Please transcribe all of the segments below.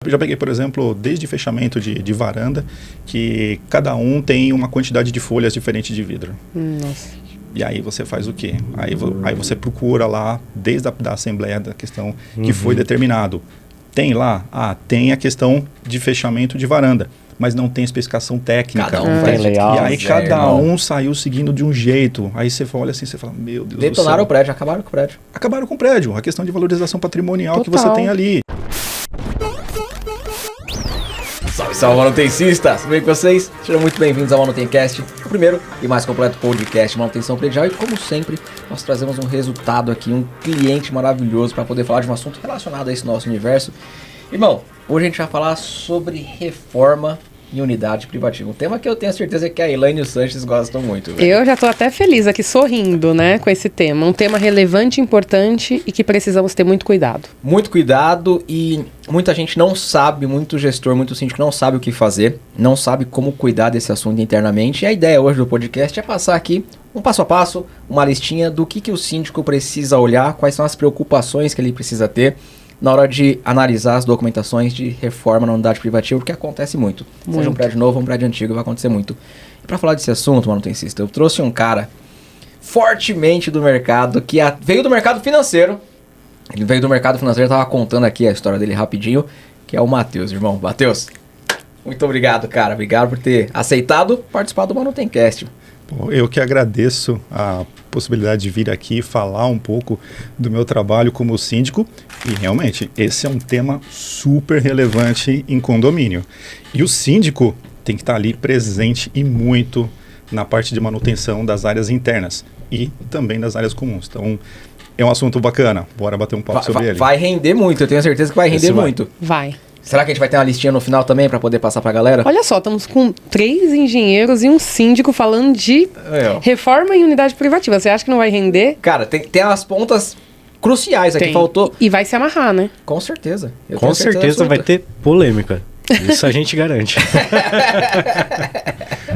Eu já peguei, por exemplo, desde fechamento de varanda, que cada um tem uma quantidade de folhas diferente de vidro. Nossa. E aí você faz o quê? Aí você procura lá, desde da assembleia da questão que foi determinado. Tem lá? Tem a questão de fechamento de varanda, mas não tem especificação técnica. Cada um faz E aí cada um um saiu seguindo de um jeito. Aí você olha assim, você fala, meu Deus do céu. Detonaram o prédio, acabaram com o prédio. Acabaram com o prédio. A questão de valorização patrimonial Total. que você tem ali. Salve, salve, manutencistas! Tudo bem com vocês? Sejam muito bem-vindos ao Manutencast, o primeiro e mais completo podcast de manutenção predial. E como sempre, nós trazemos um resultado aqui, um cliente maravilhoso para poder falar de um assunto relacionado a esse nosso universo. Irmão, hoje a gente vai falar sobre reforma em unidade privativa. Um tema que eu tenho certeza que a Elaine e o Sanches gostam muito. Velho. Eu já tô até feliz aqui, sorrindo, né, com esse tema. Um tema relevante, importante e que precisamos ter muito cuidado. Muito cuidado e muita gente não sabe, muito gestor, muito síndico não sabe o que fazer, não sabe como cuidar desse assunto internamente. E a ideia hoje do podcast é passar aqui um passo a passo, uma listinha do que o síndico precisa olhar, quais são as preocupações que ele precisa ter na hora de analisar as documentações de reforma na unidade privativa, porque acontece muito. Seja um prédio novo ou um prédio antigo, vai acontecer muito. E para falar desse assunto, manutencista, eu trouxe um cara fortemente do mercado, que veio do mercado financeiro. Ele veio do mercado financeiro, eu tava contando aqui a história dele rapidinho, que é o Matheus, irmão. Matheus, muito obrigado, cara. Obrigado por ter aceitado participar do Manutencast. Eu que agradeço a possibilidade de vir aqui falar um pouco do meu trabalho como síndico. E realmente, esse é um tema super relevante em condomínio. E o síndico tem que estar ali presente e muito na parte de manutenção das áreas internas e também das áreas comuns. Então, é um assunto bacana. Bora bater um papo sobre ele. Vai render muito, eu tenho certeza que vai render muito. Vai. Será que a gente vai ter uma listinha no final também para poder passar pra galera? Olha só, estamos com 3 engenheiros e um síndico falando de reforma em unidade privativa. Você acha que não vai render? Cara, tem as pontas cruciais aqui, faltou. E vai se amarrar, né? Com certeza. Com certeza vai ter polêmica. Isso a gente garante.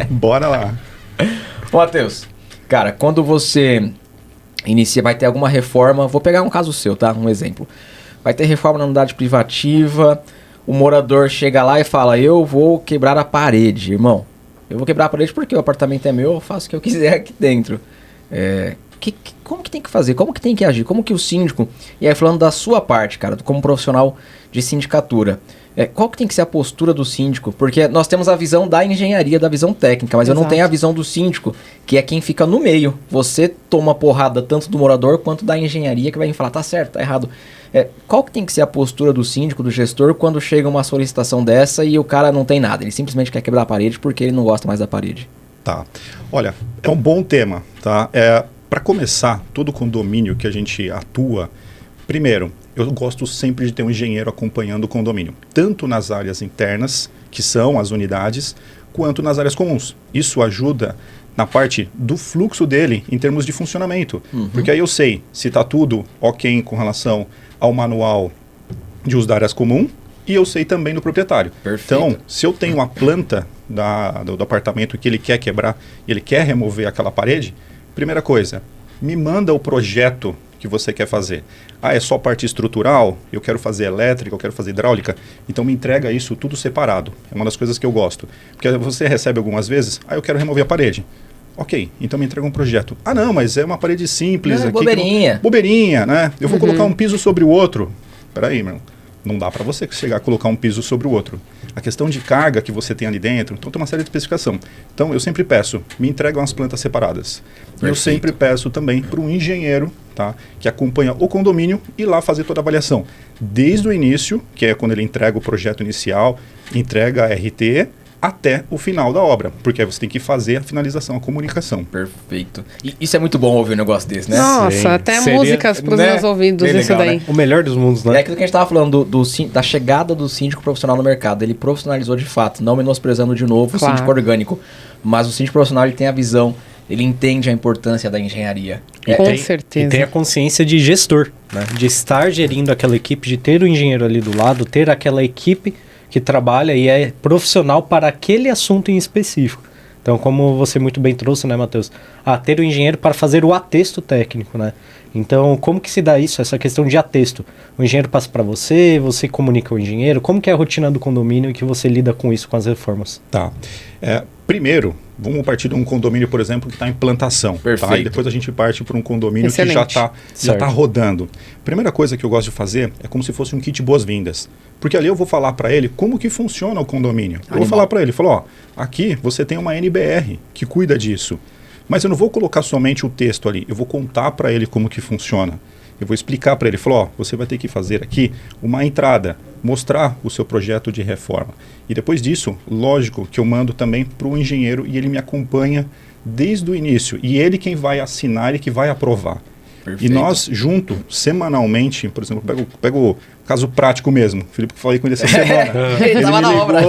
Bora lá. Matheus, cara, quando você inicia, vai ter alguma reforma, vou pegar um caso seu, tá? Um exemplo. Vai ter reforma na unidade privativa, o morador chega lá e fala, eu vou quebrar a parede, irmão. Eu vou quebrar a parede porque o apartamento é meu, eu faço o que eu quiser aqui dentro. Como que tem que fazer? Como que tem que agir? Como que o síndico... E aí falando da sua parte, cara, como profissional de sindicatura, qual que tem que ser a postura do síndico? Porque nós temos a visão da engenharia, da visão técnica, mas eu não tenho a visão do síndico, que é quem fica no meio. Você toma porrada tanto do morador quanto da engenharia, que vai falar, tá certo, tá errado. Qual que tem que ser a postura do síndico, do gestor, quando chega uma solicitação dessa e o cara não tem nada? Ele simplesmente quer quebrar a parede porque ele não gosta mais da parede. Tá. Olha, é um bom tema, tá? Para começar, todo condomínio que a gente atua, primeiro, eu gosto sempre de ter um engenheiro acompanhando o condomínio, tanto nas áreas internas, que são as unidades, quanto nas áreas comuns. Isso ajuda na parte do fluxo dele em termos de funcionamento. Porque aí eu sei se está tudo ok com relação ao manual de uso da áreas comum e eu sei também do proprietário. Perfeito. Então, se eu tenho uma planta do apartamento que ele quer quebrar e ele quer remover aquela parede, primeira coisa, me manda o projeto que você quer fazer. É só parte estrutural? Eu quero fazer elétrica, eu quero fazer hidráulica? Então me entrega isso tudo separado. É uma das coisas que eu gosto. Porque você recebe algumas vezes, eu quero remover a parede. Ok, então me entrega um projeto. Não, mas é uma parede simples. Não, aqui bobeirinha. Bobeirinha, né? Eu vou colocar um piso sobre o outro. Peraí, meu. Não dá para você chegar a colocar um piso sobre o outro. A questão de carga que você tem ali dentro, então tem uma série de especificação. Então eu sempre peço, me entregam as plantas separadas. Perfeito. Eu sempre peço também para um engenheiro, tá, que acompanha o condomínio ir lá fazer toda a avaliação. Desde o início, que é quando ele entrega o projeto inicial, entrega a RT, até o final da obra, porque aí você tem que fazer a finalização, a comunicação. Perfeito. E isso é muito bom ouvir um negócio desse, né? Nossa, até músicas para os meus ouvidos, bem isso legal, daí. né? O melhor dos mundos, né? É aquilo que a gente estava falando da chegada do síndico profissional no mercado. Ele profissionalizou de fato, não menosprezando de novo o síndico orgânico. Mas o síndico profissional ele tem a visão, ele entende a importância da engenharia. Com certeza. E tem a consciência de gestor, né? De estar gerindo aquela equipe, de ter o engenheiro ali do lado, ter aquela equipe que trabalha e é profissional para aquele assunto em específico. Então, como você muito bem trouxe, né, Matheus? Ter o engenheiro para fazer o atesto técnico, né? Então, como que se dá isso, essa questão de atesto? O engenheiro passa para você, você comunica o engenheiro, como que é a rotina do condomínio e que você lida com isso, com as reformas? Tá. Primeiro, vamos partir de um condomínio, por exemplo, que está em implantação. Perfeito. Tá? E depois a gente parte para um condomínio Excelente. que já está rodando. Primeira coisa que eu gosto de fazer é como se fosse um kit boas-vindas. Porque ali eu vou falar para ele como que funciona o condomínio. Eu vou falar para ele, aqui você tem uma NBR que cuida disso. Mas eu não vou colocar somente o texto ali, eu vou contar para ele como que funciona. Eu vou explicar para ele, você vai ter que fazer aqui uma entrada, mostrar o seu projeto de reforma. E depois disso, lógico que eu mando também para o engenheiro e ele me acompanha desde o início. E ele quem vai assinar e que vai aprovar. Perfeito. E nós, junto, semanalmente, por exemplo, pego o caso prático mesmo. Felipe, falei com ele essa semana. Ele estava na obra.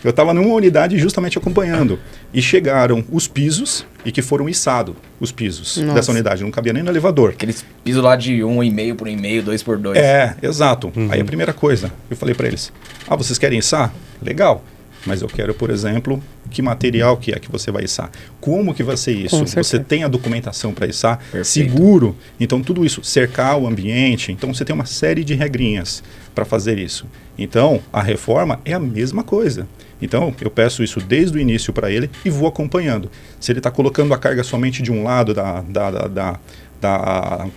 Eu estava numa unidade justamente acompanhando. E chegaram os pisos e que foram içados, os pisos dessa unidade. Não cabia nem no elevador. Aqueles pisos lá de 1,5 por 1,5, 2 por 2. Exato. Aí a primeira coisa, eu falei para eles, vocês querem içar? Legal. Mas eu quero, por exemplo, que material que é que você vai içar? Como que vai ser isso? Você tem a documentação para içar? Perfeito. Seguro? Então, tudo isso, cercar o ambiente. Então, você tem uma série de regrinhas para fazer isso. Então, a reforma é a mesma coisa. Então, eu peço isso desde o início para ele e vou acompanhando. Se ele está colocando a carga somente de um lado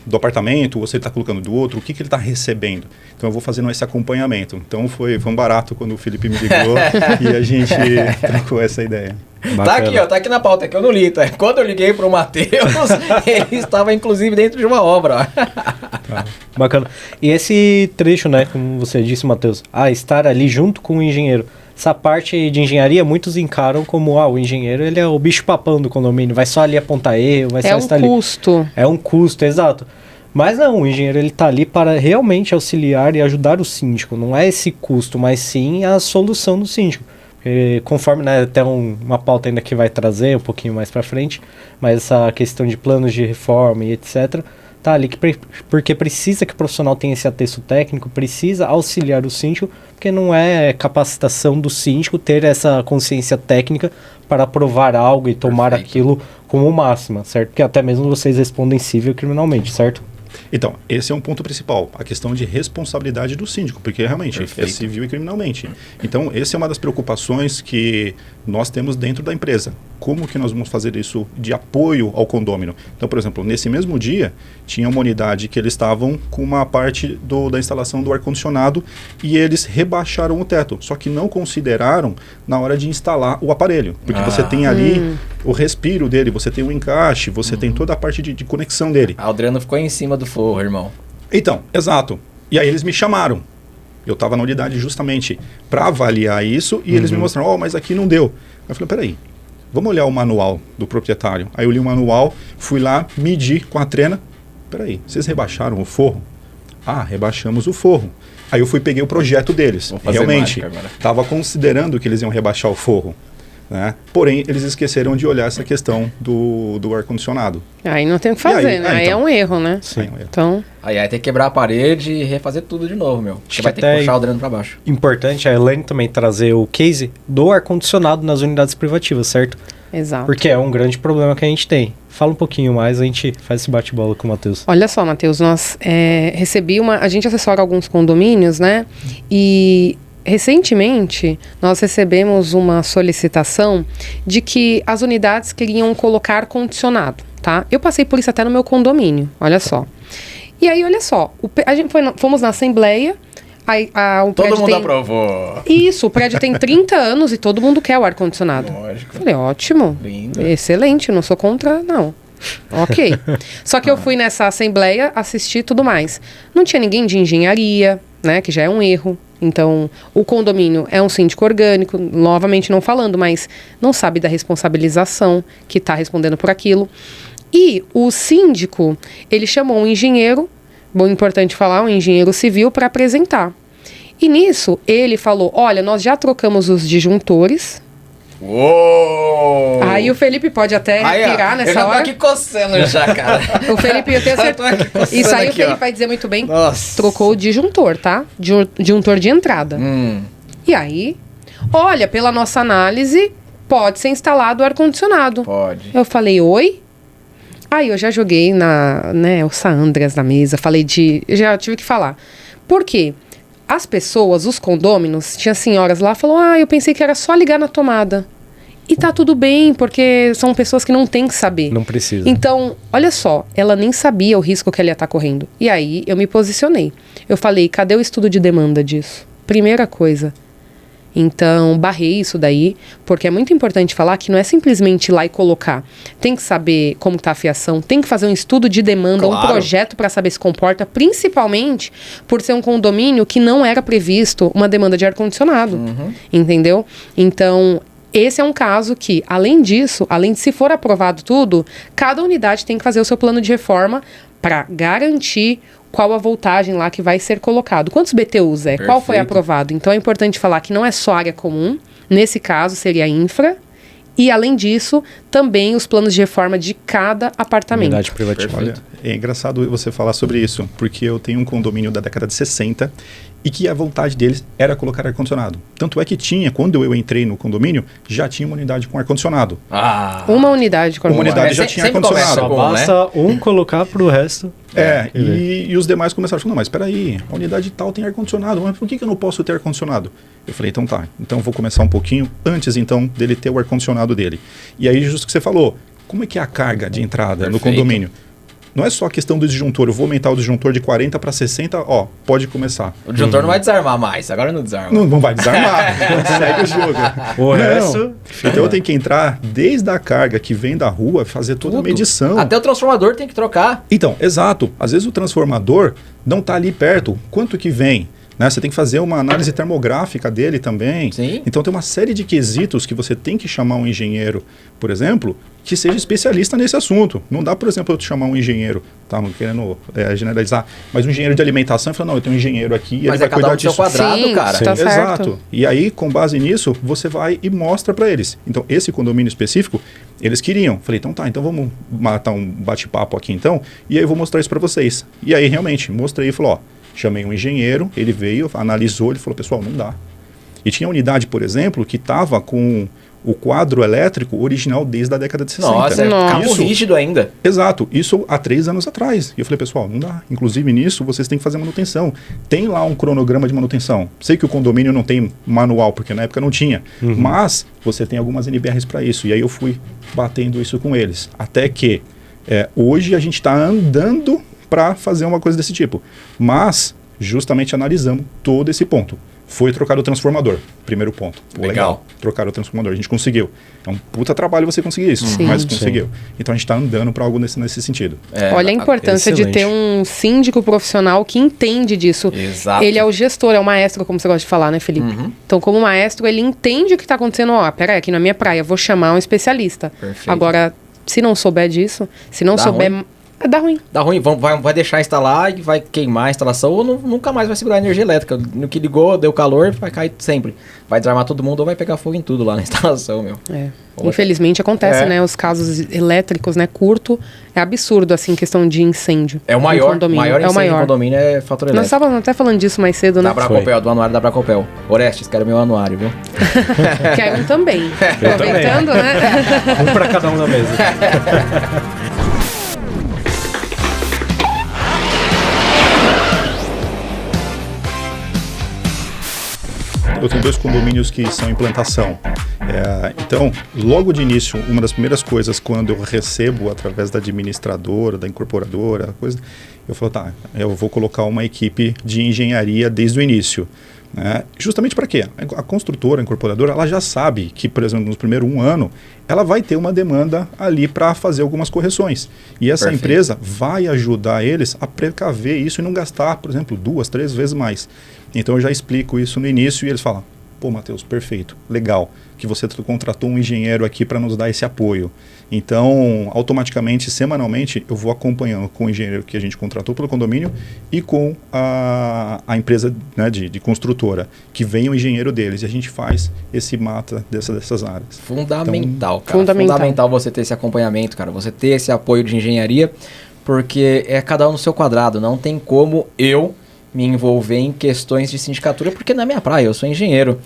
do apartamento, ou se ele está colocando do outro, o que ele está recebendo. Então eu vou fazendo esse acompanhamento. Então foi um barato quando o Felipe me ligou e a gente trocou essa ideia. Bacana. Tá aqui na pauta, que eu não li, tá? Quando eu liguei pro Matheus, ele estava inclusive dentro de uma obra. Bacana. E esse trecho, né, como você disse, Matheus, estar ali junto com o engenheiro. Essa parte de engenharia, muitos encaram como, o engenheiro, ele é o bicho-papão do condomínio, vai só ali apontar erro, vai só estar ali. É um custo. É um custo, exato. Mas não, o engenheiro, ele tá ali para realmente auxiliar e ajudar o síndico. Não é esse custo, mas sim a solução do síndico. Porque conforme, né, até uma pauta ainda que vai trazer um pouquinho mais para frente, mas essa questão de planos de reforma e etc., tá ali porque precisa que o profissional tenha esse atesto técnico, precisa auxiliar o síndico, porque não é capacitação do síndico ter essa consciência técnica para aprovar algo e tomar aquilo como máxima, certo? Porque até mesmo vocês respondem civil e criminalmente, certo? Então, esse é um ponto principal, a questão de responsabilidade do síndico, porque realmente é civil e criminalmente. Então, essa é uma das preocupações que nós temos dentro da empresa. Como que nós vamos fazer isso de apoio ao condômino? Então, por exemplo, nesse mesmo dia, tinha uma unidade que eles estavam com uma parte da instalação do ar-condicionado e eles rebaixaram o teto, só que não consideraram na hora de instalar o aparelho, porque você tem ali o respiro dele, você tem o encaixe, você tem toda a parte de conexão dele. A Adriano ficou em cima do forro, irmão. Então, exato. E aí eles me chamaram. Eu estava na unidade justamente para avaliar isso e eles me mostraram, mas aqui não deu. Eu falei, peraí, vamos olhar o manual do proprietário. Aí eu li o manual, fui lá, medi com a trena. Peraí, vocês rebaixaram o forro? Rebaixamos o forro. Aí eu peguei o projeto deles. Realmente, estava considerando que eles iam rebaixar o forro. Né? Porém, eles esqueceram de olhar essa questão do ar-condicionado. Aí não tem o que fazer, aí, né? Aí é um erro, né? Sim. Então... Aí tem que quebrar a parede e refazer tudo de novo, meu. Você vai ter que puxar o dreno para baixo. Importante a Elaine também trazer o case do ar-condicionado nas unidades privativas, certo? Exato. Porque é um grande problema que a gente tem. Fala um pouquinho mais, a gente faz esse bate-bola com o Matheus. Olha só, Matheus, nós a gente assessora alguns condomínios, né? E... recentemente, nós recebemos uma solicitação de que as unidades queriam colocar ar-condicionado, tá? Eu passei por isso até no meu condomínio, olha só. E aí, olha só, fomos na assembleia, todo mundo aprovou. Isso, o prédio tem 30 anos e todo mundo quer o ar-condicionado. Lógico. Falei, ótimo, lindo, excelente, não sou contra, não. Ok. Só que eu fui nessa assembleia, assisti tudo mais. Não tinha ninguém de engenharia, né, que já é um erro. Então, o condomínio é um síndico orgânico, novamente não falando, mas não sabe da responsabilização que está respondendo por aquilo. E o síndico, ele chamou um engenheiro, importante falar, um engenheiro civil para apresentar. E nisso, ele falou, olha, nós já trocamos os disjuntores. Uou! Aí o Felipe pode até pirar nessa hora. Eu já tô aqui coçando já, cara. O Felipe, eu tenho certeza. Isso aí o Felipe vai dizer muito bem. Nossa. Trocou o disjuntor, tá? Disjuntor de entrada. E aí, olha, pela nossa análise, pode ser instalado o ar-condicionado. Pode. Eu falei, oi? Aí eu já joguei o Saandras na mesa, eu já tive que falar. Por quê? As pessoas, os condôminos, tinha senhoras lá, falou, eu pensei que era só ligar na tomada. E tá tudo bem, porque são pessoas que não têm que saber. Não precisa. Então, olha só, ela nem sabia o risco que ela ia estar correndo. E aí, eu me posicionei. Eu falei, cadê o estudo de demanda disso? Primeira coisa. Então, barrei isso daí, porque é muito importante falar que não é simplesmente ir lá e colocar. Tem que saber como está a fiação, tem que fazer um estudo de demanda, Claro. um projeto para saber se comporta, principalmente por ser um condomínio que não era previsto uma demanda de ar-condicionado, entendeu? Então, esse é um caso que, além disso, além de se for aprovado tudo, cada unidade tem que fazer o seu plano de reforma para garantir qual a voltagem lá que vai ser colocado. Quantos BTUs é? Qual foi Perfeito. aprovado? Então é importante falar que não é só área comum, nesse caso seria infra, e além disso, também os planos de reforma de cada apartamento. Unidade privativa. Olha, é engraçado você falar sobre isso, porque eu tenho um condomínio da década de 60 e que a vontade deles era colocar ar-condicionado. Tanto é que tinha, quando eu entrei no condomínio, já tinha uma unidade com ar-condicionado. Uma unidade com Uma unidade ar-condicionado. já tinha ar-condicionado. Só basta um colocar pro resto. E os demais começaram a falar, não, mas espera aí, a unidade tal tem ar-condicionado, mas por que eu não posso ter ar-condicionado? Eu falei, então tá, então eu vou começar um pouquinho antes então dele ter o ar-condicionado dele. E aí, justo o que você falou, como é que é a carga de entrada no condomínio? Não é só a questão do disjuntor, eu vou aumentar o disjuntor de 40 para 60, pode começar. O disjuntor não vai desarmar mais, agora não desarma. Não vai desarmar, segue o jogo. O resto... Então eu tenho que entrar desde a carga que vem da rua, fazer toda a Tudo. medição. Até o transformador tem que trocar. Então, exato. Às vezes o transformador não está ali perto. Quanto que vem? Né? Você tem que fazer uma análise termográfica dele também. Sim. Então tem uma série de quesitos que você tem que chamar um engenheiro, por exemplo, que seja especialista nesse assunto. Não dá, por exemplo, eu te chamar um engenheiro, tá? Não querendo generalizar, mas um engenheiro de alimentação e falar, não, eu tenho um engenheiro aqui e ele Mas vai é cada cuidar um do seu disso. quadrado, Sim, cara. tá certo. Exato. E aí, com base nisso, você vai e mostra para eles. Então, esse condomínio específico, eles queriam. Falei, então tá, então vamos matar um bate-papo aqui então, e aí eu vou mostrar isso para vocês. E aí, realmente, mostrei e falou, chamei um engenheiro, ele veio, analisou, ele falou, pessoal, não dá. E tinha unidade, por exemplo, que estava com o quadro elétrico original desde a década de 60. Nossa, é cabo Isso- rígido ainda. Exato, isso há 3 anos atrás. E eu falei, pessoal, não dá. Inclusive nisso, vocês têm que fazer manutenção. Tem lá um cronograma de manutenção. Sei que o condomínio não tem manual, porque na época não tinha. Mas você tem algumas NBRs para isso. E aí eu fui batendo isso com eles. Até que hoje a gente está andando para fazer uma coisa desse tipo. Mas, justamente analisamos todo esse ponto. Foi trocar o transformador, primeiro ponto. Legal. Trocar o transformador, a gente conseguiu. É um puta trabalho você conseguir isso, Sim. mas conseguiu. Então a gente está andando para algo nesse sentido. Olha a importância de ter um síndico profissional que entende disso. Exato. Ele é o gestor, é o maestro, como você gosta de falar, né, Felipe? Então, como maestro, ele entende o que está acontecendo. Peraí, aqui na minha praia, vou chamar um especialista. Perfeito. Agora, se não souber disso, se não Dá souber... Dá ruim. Dá ruim, vai deixar instalar e vai queimar a instalação ou nunca mais vai segurar a energia elétrica. No que ligou, deu calor, vai cair sempre. Vai desarmar todo mundo ou vai pegar fogo em tudo lá na instalação, meu. Infelizmente acontece, né? Os casos elétricos, né? Curto. É absurdo, assim, questão de incêndio. É o em maior condomínio. incêndio É o maior. do condomínio é fator Nós elétrico. estávamos até falando disso mais cedo, né? Da Bracopel, do anuário da Bracopel. Orestes, quero meu anuário, viu? Quero um também. Aproveitando, né? Um para cada um da mesa. Eu tenho 2 condomínios que são em implantação. Então, logo de início, uma das primeiras coisas, quando eu recebo através da administradora, da incorporadora, coisa, eu falo, tá, eu vou colocar uma equipe de engenharia desde o início. Justamente para quê? A construtora, a incorporadora, ela já sabe que, por exemplo, no primeiro 1 ano, ela vai ter uma demanda ali para fazer algumas correções. E essa Perfeito. empresa vai ajudar eles a precaver isso e não gastar, por exemplo, 2, 3 vezes mais. Então eu já explico isso no início e eles falam, pô, Matheus, perfeito, legal, que você contratou um engenheiro aqui para nos dar esse apoio. Então, automaticamente, semanalmente, eu vou acompanhando com o engenheiro que a gente contratou pelo condomínio e com a empresa, né, de construtora, que vem o engenheiro deles e a gente faz esse mata dessas áreas. Fundamental, cara. Fundamental. Você ter esse acompanhamento, cara. Você ter esse apoio de engenharia, porque é cada um no seu quadrado. Não tem como eu me envolver em questões de sindicatura, porque não é minha praia, eu sou engenheiro.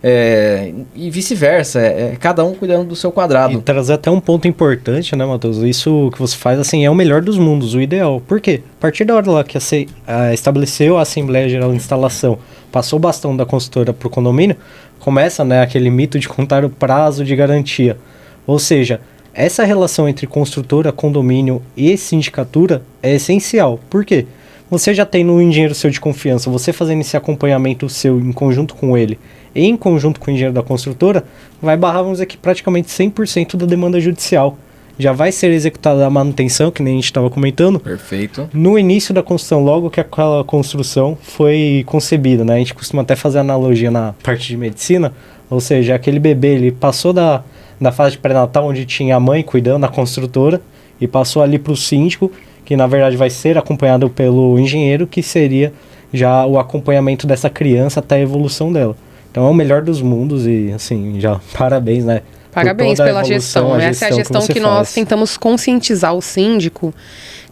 E vice-versa, cada um cuidando do seu E quadrado. trazer até um ponto importante, né, Matheus? Isso que você faz, assim, é o melhor dos mundos, o ideal. Por quê? A partir da hora lá que estabeleceu a Assembleia Geral de Instalação, passou o bastão da consultora para o condomínio, começa, né, aquele mito de contar o prazo de garantia. Ou seja, essa relação entre construtora, condomínio e sindicatura é essencial. Por quê? Você já tem no engenheiro seu de confiança, você fazendo esse acompanhamento seu em conjunto com ele, e em conjunto com o engenheiro da construtora, vai barrar, vamos dizer que praticamente 100% da demanda judicial. Já vai ser executada a manutenção, que nem a gente estava comentando, Perfeito. no início da construção, logo que aquela construção foi concebida, né? A gente costuma até fazer analogia na parte de medicina, ou seja, aquele bebê, ele passou da fase de pré-natal, onde tinha a mãe cuidando, a construtora, e passou ali para o síndico, que na verdade vai ser acompanhado pelo engenheiro, que seria já o acompanhamento dessa criança até a evolução dela. Então é o melhor dos mundos e, assim, já parabéns, né? Parabéns pela gestão. Essa é a gestão que nós tentamos conscientizar o síndico,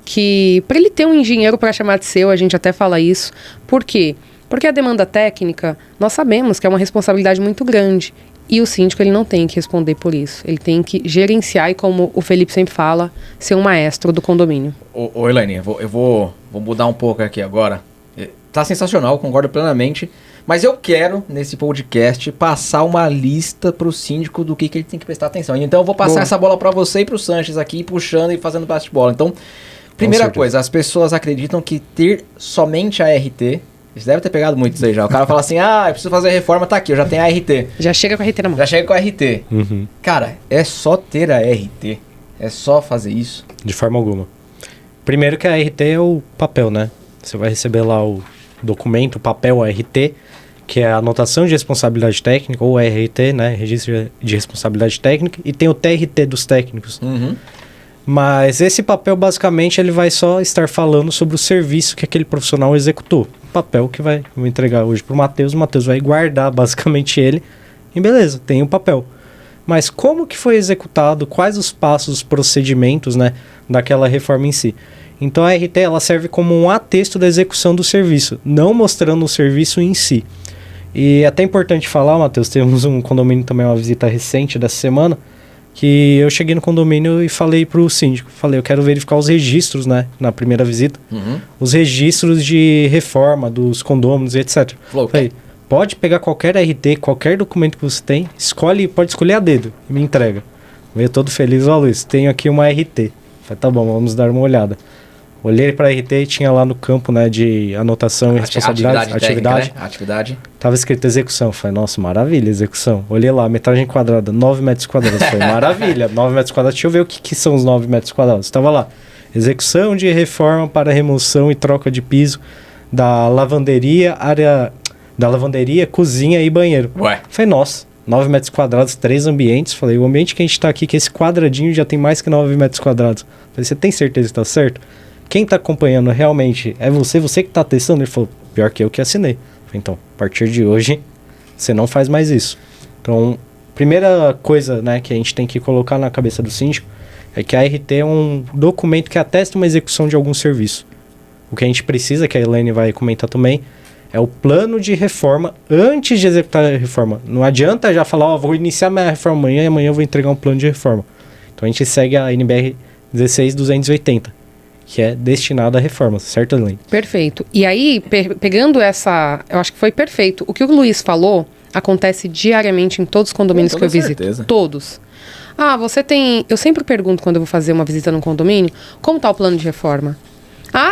que para ele ter um engenheiro para chamar de seu, a gente até fala isso. Por quê? Porque a demanda técnica, nós sabemos que é uma responsabilidade muito grande. E o síndico, ele não tem que responder por isso. Ele tem que gerenciar e, como o Felipe sempre fala, ser um maestro do condomínio. Ô Elaine, eu vou mudar um pouco aqui agora. Tá sensacional, concordo plenamente. Mas eu quero, nesse podcast, passar uma lista pro síndico do que ele tem que prestar atenção. Então eu vou passar essa bola para você e pro Sanches aqui, puxando e fazendo bate-bola. Então, primeira coisa, as pessoas acreditam que ter somente a RT... Você deve ter pegado muito isso aí já. O cara fala assim, eu preciso fazer a reforma, tá aqui, eu já tenho a RT. Já chega com a RT na mão. Já chega com a RT. Uhum. Cara, é só ter a RT. É só fazer isso. De forma alguma. Primeiro que a RT é o papel, né? Você vai receber lá o documento, o papel, a RT, que é a anotação de responsabilidade técnica, ou RT, né? Registro de responsabilidade técnica, e tem o TRT dos técnicos. Uhum. Mas esse papel, basicamente, ele vai só estar falando sobre o serviço que aquele profissional executou. Papel que vou entregar hoje para o Matheus vai guardar, basicamente, ele. E beleza, tem o papel. Mas como que foi executado, quais os passos, os procedimentos, né, daquela reforma em si. Então a RT, ela serve como um atexto da execução do serviço, não mostrando o serviço em si. E é até importante falar, Matheus, temos um condomínio também, uma visita recente dessa semana, que eu cheguei no condomínio e falei pro síndico, eu quero verificar os registros, né, na primeira visita, os registros de reforma dos condôminos e etc. Falei, pode pegar qualquer RT, qualquer documento que você tem, pode escolher a dedo e me entrega. Veio todo feliz, Luiz, tenho aqui uma RT. Falei, tá bom, vamos dar uma olhada. Olhei para a RT e tinha lá no campo, né, de anotação e responsabilidade, atividade. Técnica, né? Atividade. Tava escrito execução. Falei, nossa, maravilha, execução. Olhei lá, metragem quadrada, 9 metros quadrados. Falei, maravilha, 9 metros quadrados. Deixa eu ver o que são os 9 metros quadrados. Tava lá, execução de reforma para remoção e troca de piso da lavanderia, cozinha e banheiro. Ué. Falei, nossa, 9 metros quadrados, 3 ambientes. Falei, o ambiente que a gente tá aqui, que esse quadradinho já tem mais que 9 metros quadrados. Falei, você tem certeza que tá certo? Quem tá acompanhando realmente é você que tá testando? Ele falou, pior que eu que assinei. Falei, então, a partir de hoje, você não faz mais isso. Então, primeira coisa, né, que a gente tem que colocar na cabeça do síndico é que a RT é um documento que atesta uma execução de algum serviço. O que a gente precisa, que a Elaine vai comentar também, é o plano de reforma antes de executar a reforma. Não adianta já falar, vou iniciar minha reforma amanhã e amanhã eu vou entregar um plano de reforma. Então, a gente segue a NBR 16280. Que é destinado a reformas, certo, Elaine? Perfeito. E aí, pegando essa... Eu acho que foi perfeito. O que o Luiz falou acontece diariamente em todos os condomínios que eu visito. Certeza. Todos. Você tem... Eu sempre pergunto quando eu vou fazer uma visita num condomínio, como está o plano de reforma?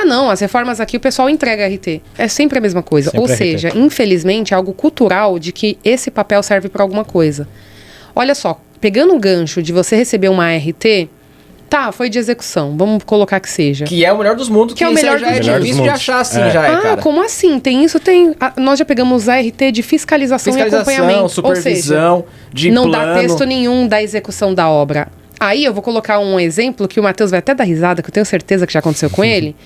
Não, as reformas aqui o pessoal entrega RT. É sempre a mesma coisa. Sempre Ou seja, infelizmente, é algo cultural de que esse papel serve para alguma coisa. Olha só, pegando o gancho de você receber uma RT... Tá, foi de execução. Vamos colocar que seja. Que é o melhor dos mundos. Que é o melhor dos mundos. É difícil de achar assim, cara. Como assim? Tem isso, tem... nós já pegamos a RT de fiscalização e acompanhamento. Supervisão, ou seja, de não plano. dá texto nenhum da execução da obra. Aí eu vou colocar um exemplo que o Matheus vai até dar risada, que eu tenho certeza que já aconteceu com ele,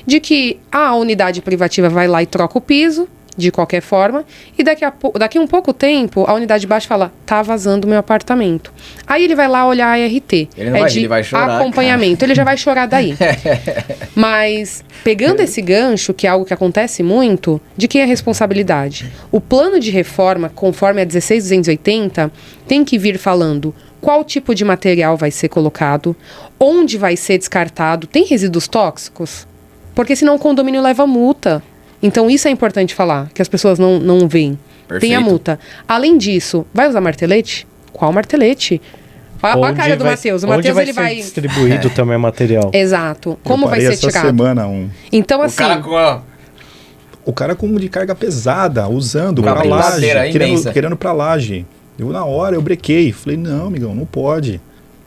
de que a unidade privativa vai lá e troca o piso, de qualquer forma, e daqui um pouco tempo, a unidade de baixo fala, tá vazando meu apartamento. Aí ele vai lá olhar a ART. Ele vai chorar, acompanhamento. cara. Ele já vai chorar daí. Mas, pegando esse gancho, que é algo que acontece muito, de quem é a responsabilidade? O plano de reforma, conforme a 16.280, tem que vir falando qual tipo de material vai ser colocado, onde vai ser descartado, tem resíduos tóxicos? Porque senão o condomínio leva multa. Então isso é importante falar, que as pessoas não veem. Perfeito. Tem a multa. Além disso, vai usar martelete? Qual martelete? Olha a cara do Matheus. O Matheus, ele vai... distribuído também o material. Exato. Como vai ser tirado? Semana Então, assim... O cara com de carga pesada, usando Uma para laje, imensa. querendo para laje. Na hora eu brequei, falei, não, amigão, não pode.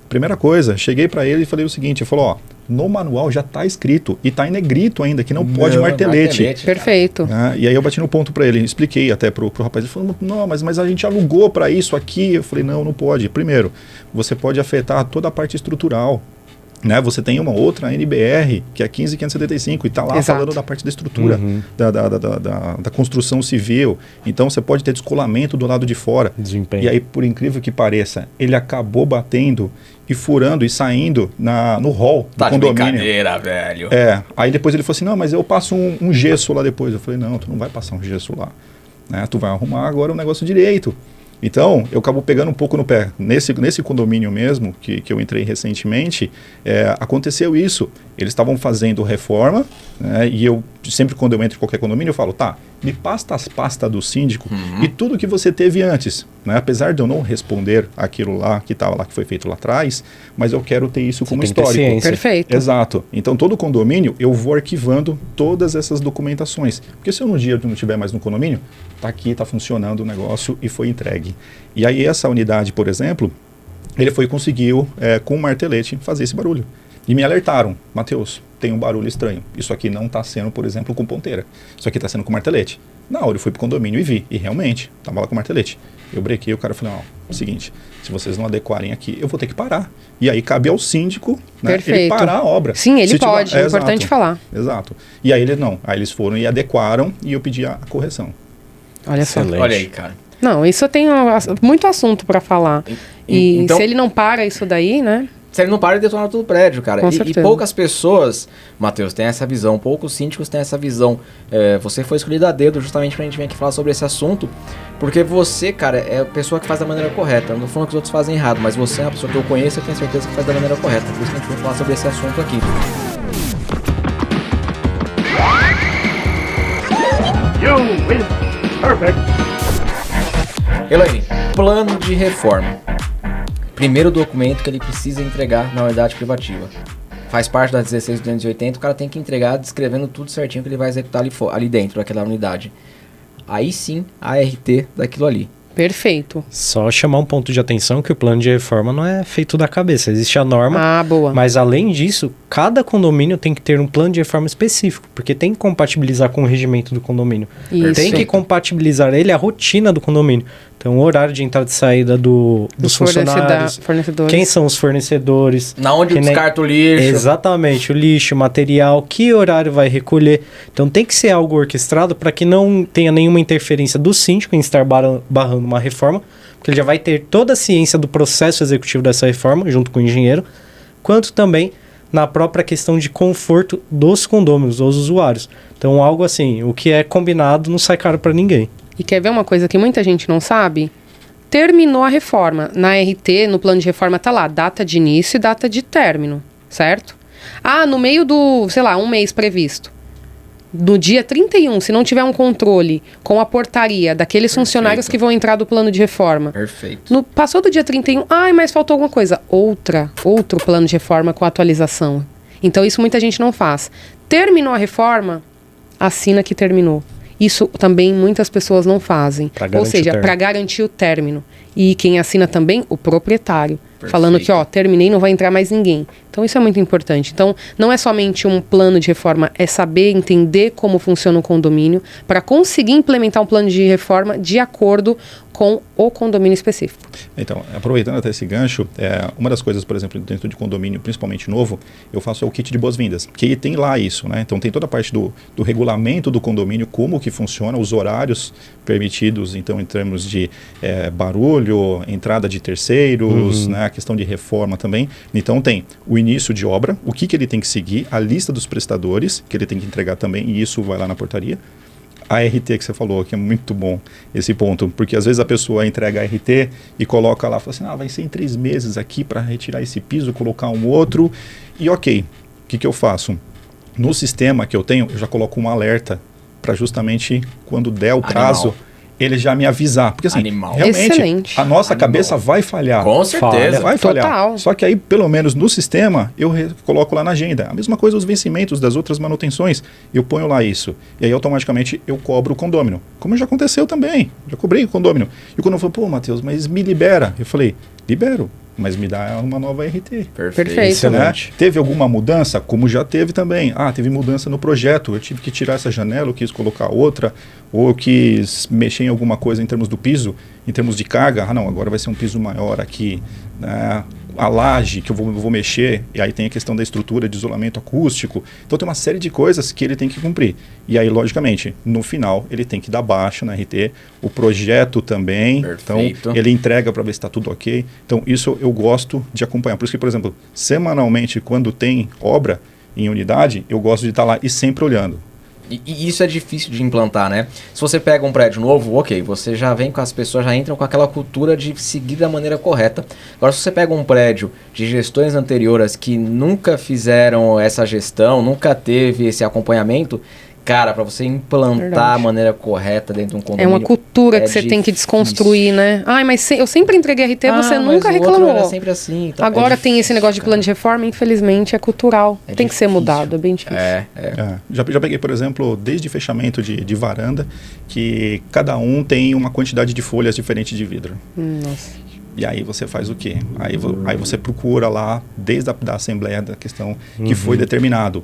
Primeira coisa, cheguei para ele e falei o seguinte, ele falou, ó, no manual já está escrito, e está em negrito ainda, que não pode martelete. Perfeito. E aí eu bati no ponto para ele, expliquei até pro rapaz, ele falou, não, mas a gente alugou para isso aqui. Eu falei, não pode. Primeiro, você pode afetar toda a parte estrutural. Né? Você tem uma outra NBR, que é 15.575, e está lá falando da parte da estrutura, da construção civil. Então, você pode ter descolamento do lado de fora. Desempenho. E aí, por incrível que pareça, ele acabou batendo e furando e saindo no hall do condomínio. Tá de brincadeira, velho. Aí depois ele falou assim, não, mas eu passo um gesso lá depois. Eu falei, não, tu não vai passar um gesso lá. Né? Tu vai arrumar agora o negócio direito. Então, eu acabo pegando um pouco no pé. Nesse condomínio mesmo, que eu entrei recentemente, aconteceu isso. Eles estavam fazendo reforma, né, e eu, sempre quando eu entro em qualquer condomínio, eu falo, tá, me passa as pastas do síndico e tudo que você teve antes. Né? Apesar de eu não responder aquilo lá, que estava lá, que foi feito lá atrás, mas eu quero ter isso como histórico. Perfeito. Exato. Então, todo condomínio, eu vou arquivando todas essas documentações. Porque se eu no dia não estiver mais no condomínio, tá aqui, tá funcionando o negócio e foi entregue. E aí, essa unidade, por exemplo, ele conseguiu, com um martelete, fazer esse barulho. E me alertaram, Matheus, tem um barulho estranho. Isso aqui não está sendo, por exemplo, com ponteira. Isso aqui está sendo com martelete. Na hora eu fui pro condomínio e vi. E realmente, estava lá com martelete. Eu brequei, o cara falou, seguinte, se vocês não adequarem aqui, eu vou ter que parar. E aí cabe ao síndico, né, ele parar a obra. Sim, ele pode, é importante falar. Exato. E aí aí eles foram e adequaram e eu pedi a correção. Olha só. Olha aí, cara. Não, isso eu tenho muito assunto para falar. E então, se ele não para isso daí, né? Se ele não para, ele detona todo o prédio, cara. E poucas pessoas, Matheus, têm essa visão. Poucos síndicos têm essa visão. Você foi escolhido a dedo justamente pra gente vir aqui falar sobre esse assunto. Porque você, cara, é a pessoa que faz da maneira correta. Eu não tô falando que os outros fazem errado, mas você é uma pessoa que eu conheço e tenho certeza que faz da maneira correta. Por isso que a gente vai falar sobre esse assunto aqui. You win. Perfect. Elaine, plano de reforma. Primeiro documento que ele precisa entregar na unidade privativa. Faz parte da 16.280, o cara tem que entregar descrevendo tudo certinho que ele vai executar ali dentro daquela unidade. Aí sim, a ART daquilo ali. Perfeito. Só chamar um ponto de atenção que o plano de reforma não é feito da cabeça. Existe a norma, boa. Mas além disso, cada condomínio tem que ter um plano de reforma específico, porque tem que compatibilizar com o regimento do condomínio. Isso. Tem que compatibilizar a rotina do condomínio. Então, o horário de entrada e saída dos funcionários, quem são os fornecedores. Na onde descarta o lixo. Exatamente, o lixo, o material, que horário vai recolher. Então, tem que ser algo orquestrado para que não tenha nenhuma interferência do síndico em estar barrando uma reforma, porque ele já vai ter toda a ciência do processo executivo dessa reforma, junto com o engenheiro, quanto também na própria questão de conforto dos condôminos, dos usuários. Então, algo assim, o que é combinado não sai caro para ninguém. E quer ver uma coisa que muita gente não sabe? Terminou a reforma. Na RT, no plano de reforma, tá lá, data de início e data de término, certo? No meio do, um mês previsto. No dia 31, se não tiver um controle com a portaria daqueles funcionários que vão entrar do plano de reforma. Perfeito. Passou do dia 31, mas faltou alguma coisa. Outro plano de reforma com atualização. Então, isso muita gente não faz. Terminou a reforma, assina que terminou. Isso também muitas pessoas não fazem. Ou seja, para garantir o término. E quem assina também, o proprietário. Perfeito. Falando que, terminei, não vai entrar mais ninguém. Então, isso é muito importante. Então, não é somente um plano de reforma, é saber entender como funciona o condomínio para conseguir implementar um plano de reforma de acordo com o condomínio específico. Então, aproveitando até esse gancho, uma das coisas, por exemplo, dentro de condomínio, principalmente novo, eu faço o kit de boas-vindas, que tem lá isso, né? Então tem toda a parte do regulamento do condomínio, como que funciona, os horários permitidos, então em termos de barulho, entrada de terceiros, né? A questão de reforma também. Então tem o início de obra, o que ele tem que seguir, a lista dos prestadores, que ele tem que entregar também, e isso vai lá na portaria. A RT que você falou, que é muito bom esse ponto, porque às vezes a pessoa entrega a RT e coloca lá, fala assim, vai ser em 3 meses aqui para retirar esse piso, colocar um outro, e ok, o que eu faço? No sistema que eu tenho, eu já coloco um alerta para justamente quando der o prazo, ele já me avisar, porque assim, realmente, excelente. a nossa cabeça vai falhar. Com certeza. Vai falhar. Total. Só que aí, pelo menos no sistema, eu coloco lá na agenda. A mesma coisa os vencimentos das outras manutenções, eu ponho lá isso. E aí, automaticamente, eu cobro o condômino. Como já aconteceu também. Já cobrei o condômino. E quando eu falei, pô, Matheus, mas me libera. Eu falei, libero, mas me dá uma nova RT. Perfeito. Né? Teve alguma mudança? Como já teve também. Teve mudança no projeto. Eu tive que tirar essa janela, eu quis colocar outra. Ou eu quis mexer em alguma coisa em termos do piso, em termos de carga. Não, agora vai ser um piso maior aqui. Né? A laje que eu vou mexer, e aí tem a questão da estrutura de isolamento acústico. Então tem uma série de coisas que ele tem que cumprir. E aí, logicamente, no final, ele tem que dar baixa na RT, o projeto também. Perfeito. Então ele entrega para ver se está tudo ok. Então isso eu gosto de acompanhar. Por isso que, por exemplo, semanalmente, quando tem obra em unidade, eu gosto de estar lá e sempre olhando. E isso é difícil de implantar, né? Se você pega um prédio novo, ok, você já vem com as pessoas, já entram com aquela cultura de seguir da maneira correta. Agora, se você pega um prédio de gestões anteriores que nunca fizeram essa gestão, nunca teve esse acompanhamento, cara, para você implantar a maneira correta dentro de um condomínio... É uma cultura que você tem que desconstruir, né? Mas eu sempre entreguei RT, você nunca mas o reclamou. outro era sempre assim. Então Agora tem esse negócio de plano de reforma, infelizmente, é cultural. Tem que ser mudado, é bem difícil. Já peguei, por exemplo, desde fechamento de varanda, que cada um tem uma quantidade de folhas diferente de vidro. Nossa. E aí você faz o quê? Aí você procura lá, desde da assembleia da questão que foi determinado.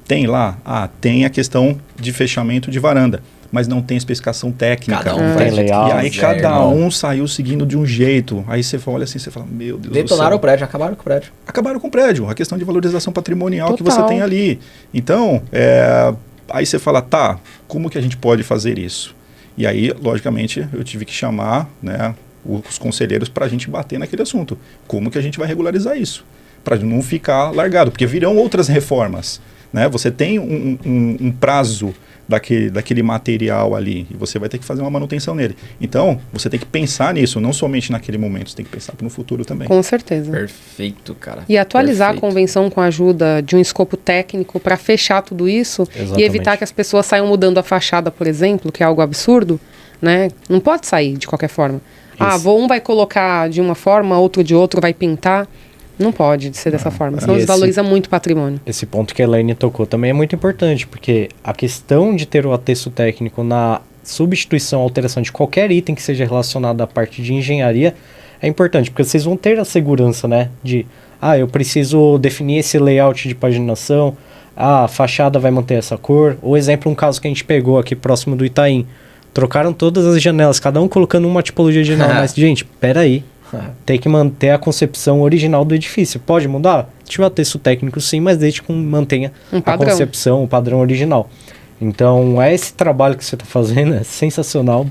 Tem lá? Tem a questão de fechamento de varanda, mas não tem especificação técnica. Cada um faz e aí cada um saiu seguindo de um jeito. Aí você olha assim, você fala, meu Deus Detonaram do céu. o prédio, acabaram com o prédio. Acabaram com o prédio, a questão de valorização patrimonial que você Total. tem ali. Então, aí você fala, como que a gente pode fazer isso? E aí, logicamente, eu tive que chamar, né, os conselheiros para a gente bater naquele assunto. Como que a gente vai regularizar isso? Para não ficar largado, porque virão outras reformas. Né? Você tem um prazo daquele material ali e você vai ter que fazer uma manutenção nele. Então, você tem que pensar nisso, não somente naquele momento, você tem que pensar no futuro também. Com certeza. Perfeito, cara. E atualizar Perfeito. a convenção com a ajuda de um escopo técnico para fechar tudo isso. Exatamente. E evitar que as pessoas saiam mudando a fachada, por exemplo, que é algo absurdo, né? Não pode sair de qualquer forma. Um vai colocar de uma forma, outro de outro, vai pintar. Não pode ser dessa forma, senão desvaloriza muito o patrimônio. Esse ponto que a Elaine tocou também é muito importante, porque a questão de ter o atexto técnico na substituição, alteração de qualquer item que seja relacionado à parte de engenharia é importante, porque vocês vão ter a segurança, né, de, eu preciso definir esse layout de paginação, a fachada vai manter essa cor. Ou exemplo, um caso que a gente pegou aqui próximo do Itaim, trocaram todas as janelas, cada um colocando uma tipologia de janela, mas gente, peraí. Tem que manter a concepção original do edifício. Pode mudar? Tiver texto técnico sim, mas desde que mantenha a concepção, o padrão original. Então, esse trabalho que você está fazendo é sensacional.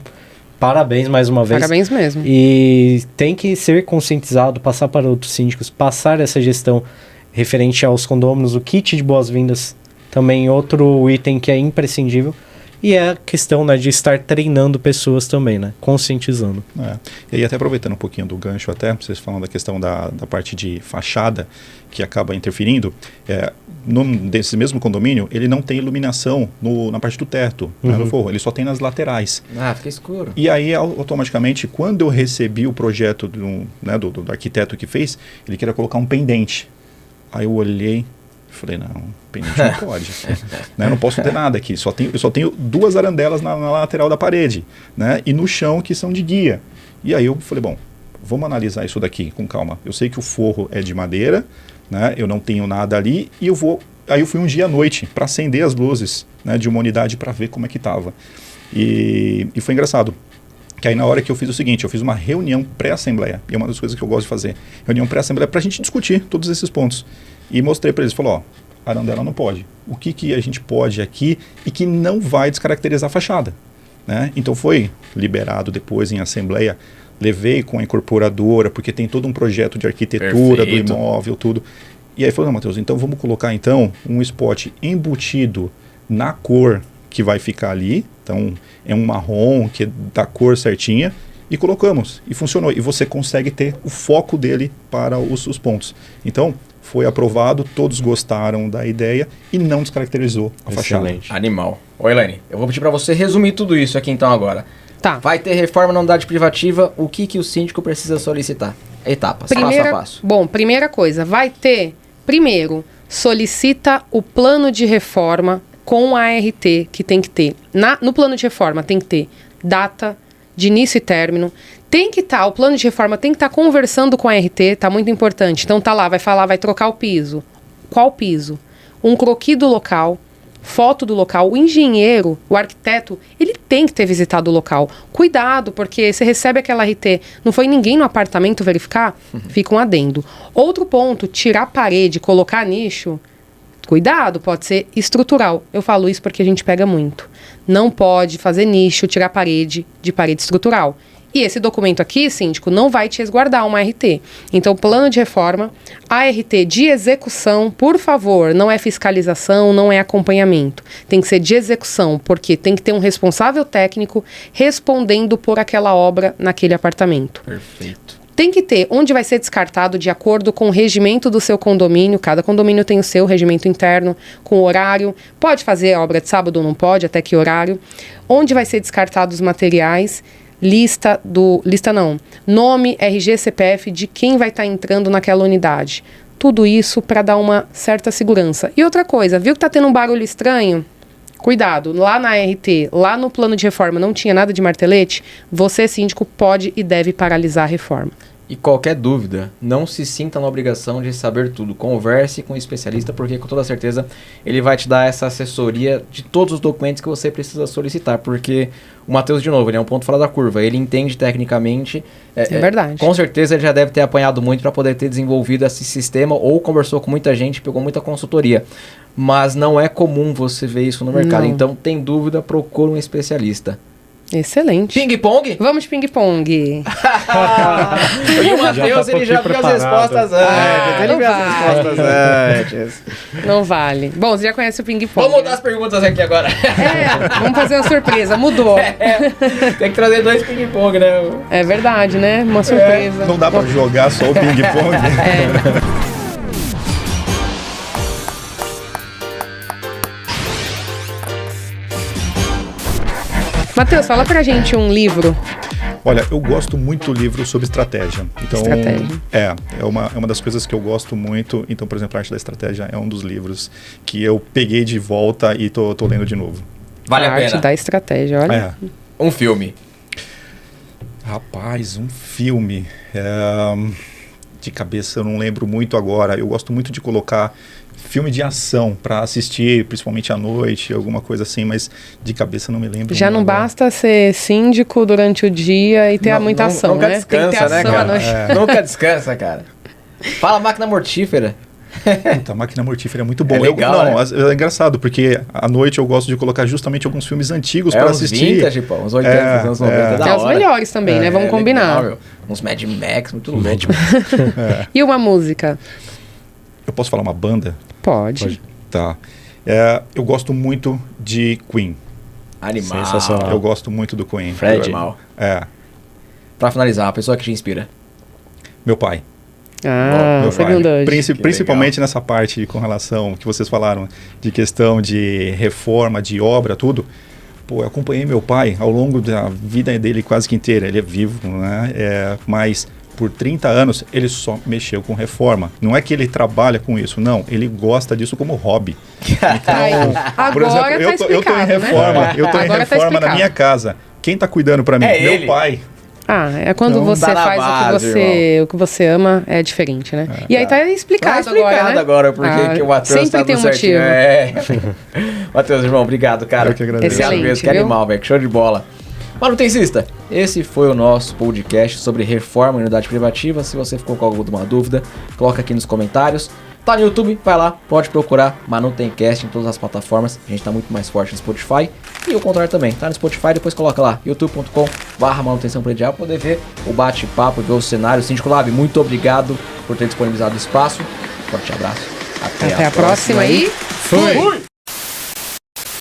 Parabéns mais uma vez. Parabéns mesmo. E tem que ser conscientizado, passar para outros síndicos, passar essa gestão referente aos condôminos, o kit de boas-vindas, também outro item que é imprescindível. E é a questão, né, de estar treinando pessoas também, né? Conscientizando. E aí, até aproveitando um pouquinho do gancho, até vocês falando da questão da parte de fachada, que acaba interferindo, desse mesmo condomínio, ele não tem iluminação na parte do teto, né, no forro, ele só tem nas laterais. Fica escuro. E aí, automaticamente, quando eu recebi o projeto do arquiteto que fez, ele queria colocar um pendente. Aí eu olhei, falei, não, pendente não pode. Né? Eu não posso ter nada aqui. Eu só tenho 2 arandelas na lateral da parede, né? E no chão que são de guia. E aí eu falei, bom, vamos analisar isso daqui com calma. Eu sei que o forro é de madeira, né? Eu não tenho nada ali e aí eu fui um dia à noite para acender as luzes, né, de uma unidade para ver como é que estava. E foi engraçado. Que aí na hora que eu fiz o seguinte, eu fiz uma reunião pré-assembleia, e é uma das coisas que eu gosto de fazer, reunião pré-assembleia para a gente discutir todos esses pontos. E mostrei para eles, falou, ó, a Arandela não pode. O que a gente pode aqui e que não vai descaracterizar a fachada, né? Então foi liberado depois em assembleia, levei com a incorporadora, porque tem todo um projeto de arquitetura do imóvel, tudo. E aí falou, não, Matheus, então vamos colocar então um spot embutido na cor que vai ficar ali, então é um marrom que é da cor certinha, e colocamos, e funcionou, e você consegue ter o foco dele para os pontos. Então, foi aprovado, todos gostaram da ideia e não descaracterizou a fachada. Animal. Ô, Elaine, eu vou pedir para você resumir tudo isso aqui então agora. Tá. Vai ter reforma na unidade privativa, o que o síndico precisa solicitar? Etapas, passo a passo. Bom, primeira coisa, vai ter, primeiro, solicita o plano de reforma com a ART, que tem que ter. No plano de reforma tem que ter data de início e término. Tem que estar, o plano de reforma tem que estar conversando com a ART, tá muito importante. Então tá lá, vai falar, vai trocar o piso. Qual piso? Um croquis do local, foto do local. O engenheiro, o arquiteto, ele tem que ter visitado o local. Cuidado, porque você recebe aquela RT, não foi ninguém no apartamento verificar? Fica um adendo. Outro ponto, tirar a parede, colocar nicho. Cuidado, pode ser estrutural. Eu falo isso porque a gente pega muito. Não pode fazer nicho, tirar parede de parede estrutural. E esse documento aqui, síndico, não vai te resguardar uma RT. Então, plano de reforma, ART de execução, por favor, não é fiscalização, não é acompanhamento. Tem que ser de execução, porque tem que ter um responsável técnico respondendo por aquela obra naquele apartamento. Perfeito. Tem que ter onde vai ser descartado de acordo com o regimento do seu condomínio. Cada condomínio tem o seu regimento interno, com horário. Pode fazer a obra de sábado ou não pode, até que horário. Onde vai ser descartados os materiais. Nome, RG, CPF de quem vai estar entrando naquela unidade. Tudo isso para dar uma certa segurança. E outra coisa, viu que está tendo um barulho estranho? Cuidado, lá na RT, lá no plano de reforma não tinha nada de martelete, você, síndico, pode e deve paralisar a reforma. E qualquer dúvida, não se sinta na obrigação de saber tudo. Converse com o especialista, porque com toda certeza ele vai te dar essa assessoria de todos os documentos que você precisa solicitar. Porque o Matheus, de novo, ele é um ponto fora da curva. Ele entende tecnicamente. É verdade. Com certeza ele já deve ter apanhado muito para poder ter desenvolvido esse sistema, ou conversou com muita gente, pegou muita consultoria. Mas não é comum você ver isso no mercado. Não. Então, tem dúvida, procura um especialista. Excelente. Ping-pong? Vamos de ping-pong. E o Matheus, ele já viu as respostas antes. Ele viu as respostas antes. Não vale. Bom, você já conhece o ping-pong. Vamos mudar as perguntas aqui agora. Vamos fazer uma surpresa. Mudou. Tem que trazer 2 ping-pong, né? É verdade, né? Uma surpresa. Não dá pra jogar só o ping-pong. Matheus, fala pra gente um livro. Olha, eu gosto muito do livro sobre estratégia. Então, Estratégia. É uma das coisas que eu gosto muito. Então, por exemplo, a Arte da Estratégia é um dos livros que eu peguei de volta e tô lendo de novo. Vale a pena. Arte da Estratégia, olha. Um filme. Rapaz, um filme. De cabeça eu não lembro muito agora. Eu gosto muito de colocar filme de ação para assistir, principalmente à noite, alguma coisa assim, mas de cabeça não me lembro. Já não basta ser síndico durante o dia e ter muita ação, nunca né? Descansa, tem que ter ação, né, cara? à noite. Nunca descansa, cara. Fala máquina mortífera. Puta, a Máquina Mortífera é muito bom. É legal, é engraçado, porque à noite eu gosto de colocar justamente alguns filmes antigos para assistir. Vintage, pô, uns 80, anos 90, Tem os melhores também, né? Vamos combinar. Legal, uns Mad Max, muito louco. E uma música? Eu posso falar uma banda? Pode. Tá. Eu gosto muito de Queen. Animal. Sensacional. Eu gosto muito do Queen. Fred. Normal. Pra finalizar, a pessoa que te inspira. Meu pai. Meu segundo hoje. Principalmente nessa parte com relação que vocês falaram de questão de reforma, de obra, tudo. Pô, eu acompanhei meu pai ao longo da vida dele quase que inteira. Ele é vivo, né? Mas por 30 anos ele só mexeu com reforma. Não é que ele trabalha com isso, não. Ele gosta disso como hobby. Então, por exemplo, eu tô em reforma, né? eu tô em reforma na minha casa. Quem tá cuidando para mim? Meu pai. É quando então, você faz o que você ama, é diferente, né? E aí tá explicado agora, porque o Matheus sempre tem um motivo. Matheus, irmão, obrigado, cara. Eu que agradeço. Obrigado mesmo, que animal, velho, que show de bola. Manutencista, esse foi o nosso podcast sobre reforma em unidade privativa. Se você ficou com alguma dúvida, coloca aqui nos comentários. Tá no YouTube, vai lá, pode procurar Manutencast em todas as plataformas. A gente tá muito mais forte no Spotify. E o contrário também, tá no Spotify, depois coloca lá, youtube.com/manutenção predial, poder ver o bate-papo, ver o cenário. Síndico Lab, muito obrigado por ter disponibilizado o espaço. Forte abraço. Até a próxima e fui!